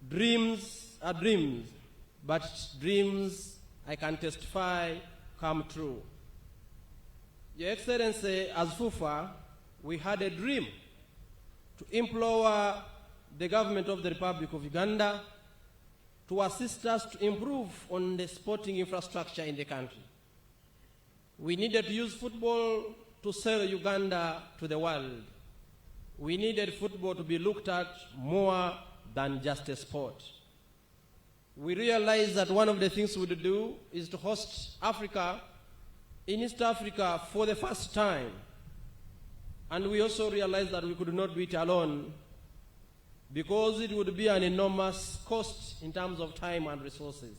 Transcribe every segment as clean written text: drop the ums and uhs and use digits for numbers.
dreams are dreams, but dreams, I can testify, come true. Your Excellency, as FUFA, we had a dream to implore the government of the Republic of Uganda to assist us to improve on the sporting infrastructure in the country. We needed to use football to sell Uganda to the world. We needed football to be looked at more than just a sport. We realized that one of the things we would do is to host Africa in East Africa for the first time. And we also realized that we could not do it alone because it would be an enormous cost in terms of time and resources.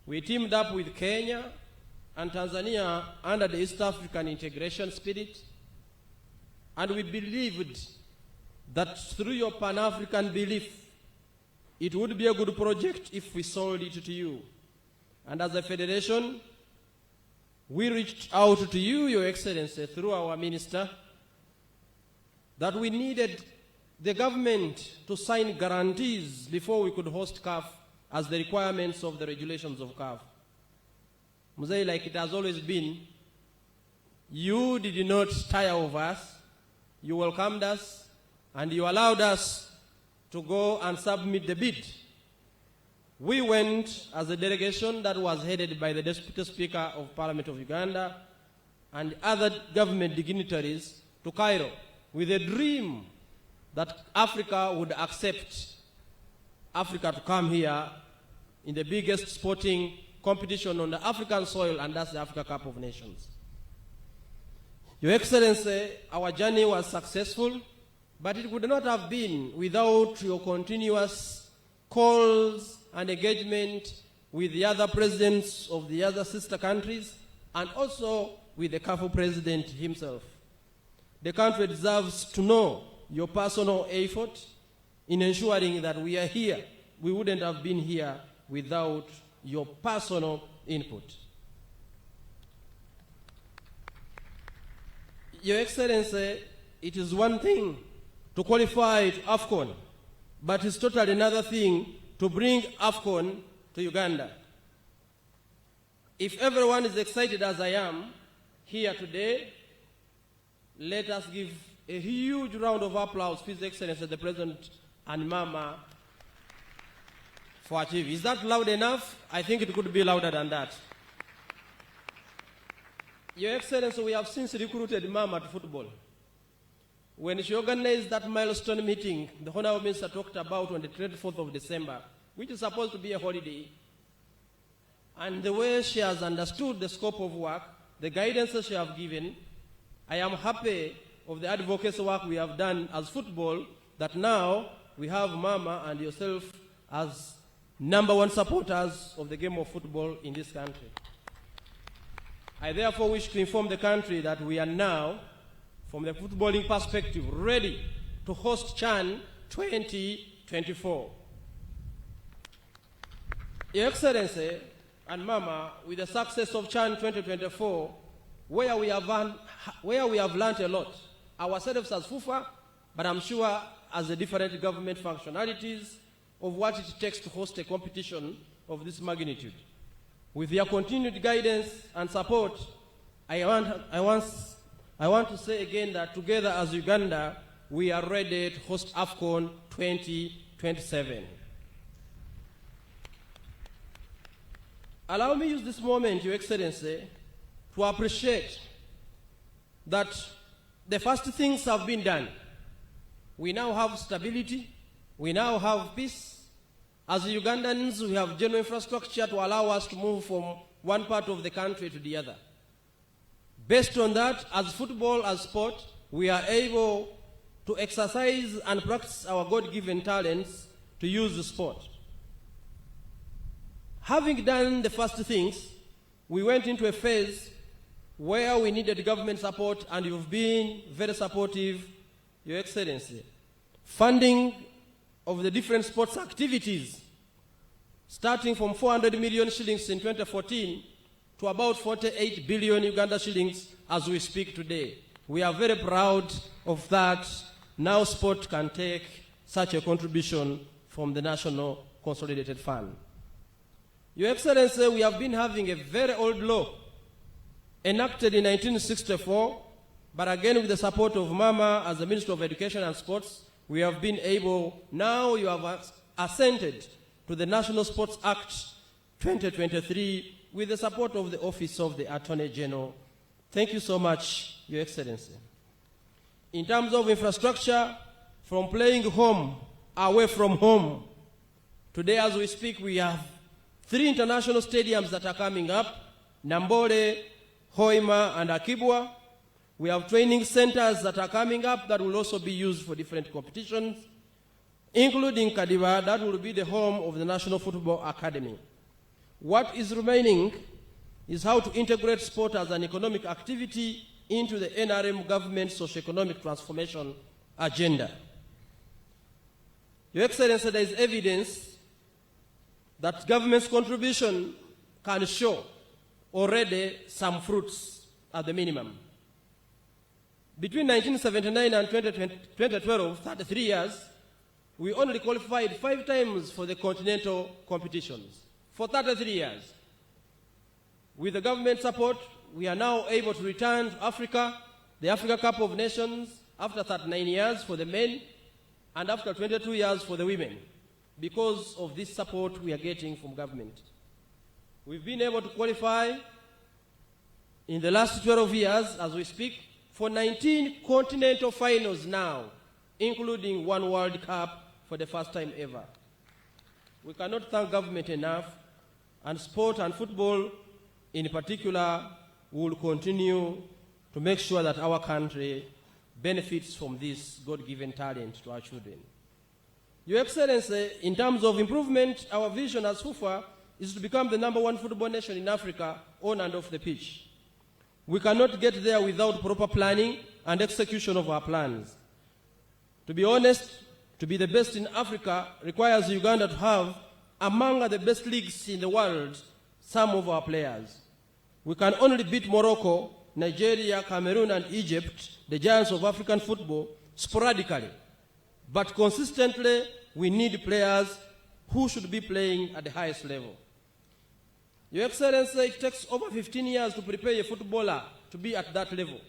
We teamed up with Kenya and Tanzania under the East African integration spirit, and we believed that through your Pan-African belief, it would be a good project if we sold it to you. And as a federation, we reached out to you, Your Excellency, through our minister, that we needed the government to sign guarantees before we could host CAF as the requirements of the regulations of CAF. Mzee, like it has always been, you did not tire of us, you welcomed us, and you allowed us to go and submit the bid. We went as a delegation that was headed by the Deputy Speaker of Parliament of Uganda and other government dignitaries to Cairo with a dream that Africa would accept Africa to come here in the biggest sporting competition on the African soil, and that's the Africa Cup of Nations. Your Excellency, our journey was successful, but it would not have been without your continuous calls and engagement with the other presidents of the other sister countries, and also with the CAF president himself. The country deserves to know your personal effort in ensuring that we are here. We wouldn't have been here without your personal input. Your Excellency, it is one thing to qualify to AFCON, but it's totally another thing to bring AFCON to Uganda. If everyone is excited as I am here today, let us give a huge round of applause for His Excellency the President and Mama for achieving. Is that loud enough? I think it could be louder than that. Your Excellency, we have since recruited Mama to football. When she organized that milestone meeting, the Honorable Minister talked about on the 24th of December, which is supposed to be a holiday, and the way she has understood the scope of work, the guidance that she has given, I am happy of the advocacy work we have done as football, that now we have Mama and yourself as #1 supporters of the game of football in this country. I therefore wish to inform the country that we are now, from the footballing perspective, ready to host CHAN 2024. Your Excellency and Mama, with the success of CHAN 2024, where we have learned a lot, ourselves as FUFA, but I'm sure as the different government functionalities of what it takes to host a competition of this magnitude. With your continued guidance and support, I want to say again that together as Uganda, we are ready to host AFCON 2027. Allow me to use this moment, Your Excellency, to appreciate that the first things have been done. We now have stability, we now have peace. As Ugandans, we have general infrastructure to allow us to move from one part of the country to the other. Based on that, as football, as sport, we are able to exercise and practice our God-given talents to use the sport. Having done the first things, we went into a phase where we needed government support, and you've been very supportive, Your Excellency. Funding of the different sports activities, starting from 400 million shillings in 2014 to about 48 billion Uganda shillings as we speak today. We are very proud of that. Now sport can take such a contribution from the National Consolidated Fund. Your Excellency, we have been having a very old law enacted in 1964, but again with the support of Mama as the Minister of Education and Sports, we have been able, now you have assented to the National Sports Act 2023 with the support of the Office of the Attorney General. Thank you so much, Your Excellency. In terms of infrastructure, from playing home, away from home, today as we speak, we have 3 international stadiums that are coming up, Nambole, Hoima, and Akibwa. We have training centers that are coming up that will also be used for different competitions, including Kadiba, that will be the home of the National Football Academy. What is remaining is how to integrate sport as an economic activity into the NRM government socio-economic transformation agenda. Your Excellency, there is evidence that government's contribution can show already some fruits at the minimum. Between 1979 and 2012, 33 years, we only qualified 5 times for the continental competitions. For 33 years. With the government support, we are now able to return to Africa, the Africa Cup of Nations, after 39 years for the men, and after 22 years for the women, because of this support we are getting from government. We've been able to qualify in the last 12 years, as we speak, for 19 continental finals now, including 1 World Cup for the first time ever. We cannot thank government enough, and sport and football in particular will continue to make sure that our country benefits from this God-given talent to our children. Your Excellency, in terms of improvement, our vision as FUFA is to become the #1 football nation in Africa on and off the pitch. We cannot get there without proper planning and execution of our plans. To be honest, to be the best in Africa requires Uganda to have among the best leagues in the world some of our players. We can only beat Morocco, Nigeria, Cameroon, and Egypt, the giants of African football, sporadically. But consistently, we need players who should be playing at the highest level. Your Excellency, it takes over 15 years to prepare a footballer to be at that level.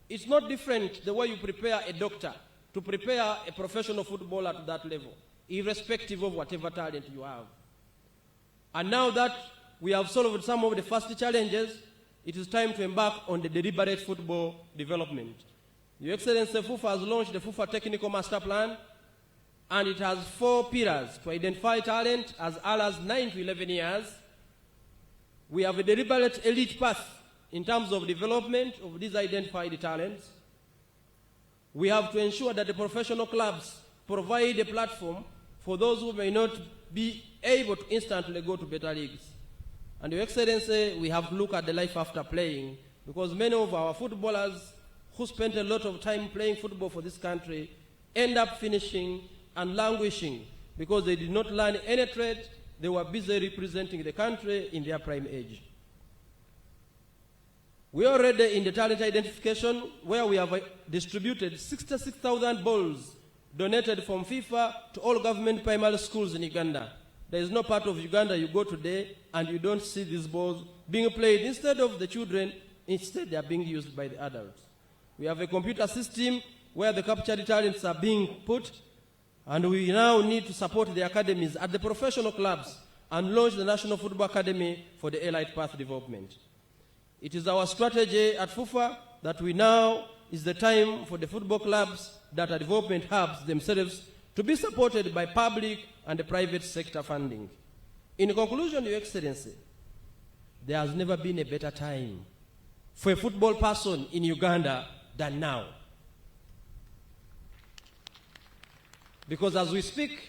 It's not different the way you prepare a doctor to prepare a professional footballer to that level, irrespective of whatever talent you have. And now that we have solved some of the first challenges, it is time to embark on the deliberate football development. Your Excellency, FUFA has launched the FUFA Technical Master Plan, and it has 4 pillars to identify talent as early as 9 to 11 years. We have a deliberate elite path in terms of development of these identified talents. We have to ensure that the professional clubs provide a platform for those who may not be able to instantly go to better leagues. And Your Excellency, we have to look at the life after playing, because many of our footballers who spent a lot of time playing football for this country end up finishing and languishing because they did not learn any trade. They were busy representing the country in their prime age. We are already in the talent identification, where we have distributed 66,000 balls donated from FIFA to all government primary schools in Uganda. There is no part of Uganda you go today and you don't see these balls being played. Instead of the children, instead they are being used by the adults. We have a computer system where the captured talents are being put, and we now need to support the academies at the professional clubs and launch the National Football Academy for the elite path development. It is our strategy at FUFA that we now is the time for the football clubs that are development hubs themselves to be supported by public and the private sector funding. In conclusion, Your Excellency, there has never been a better time for a football person in Uganda than now. Because as we speak,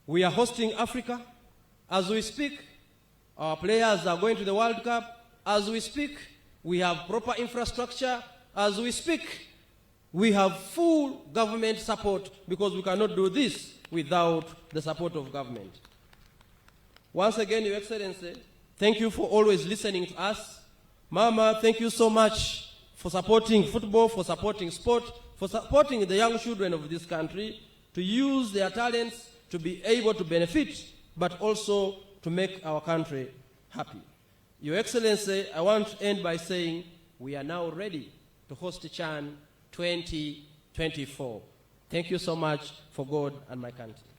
we are hosting Africa. As we speak, our players are going to the World Cup. As we speak, we have proper infrastructure. As we speak, we have full government support, because we cannot do this without the support of government. Once again, Your Excellency, thank you for always listening to us. Mama, thank you so much for supporting football, for supporting sport, for supporting the young children of this country to use their talents to be able to benefit, but also to make our country happy. Your Excellency, I want to end by saying we are now ready to host Chan 2024. Thank you so much for God and my country.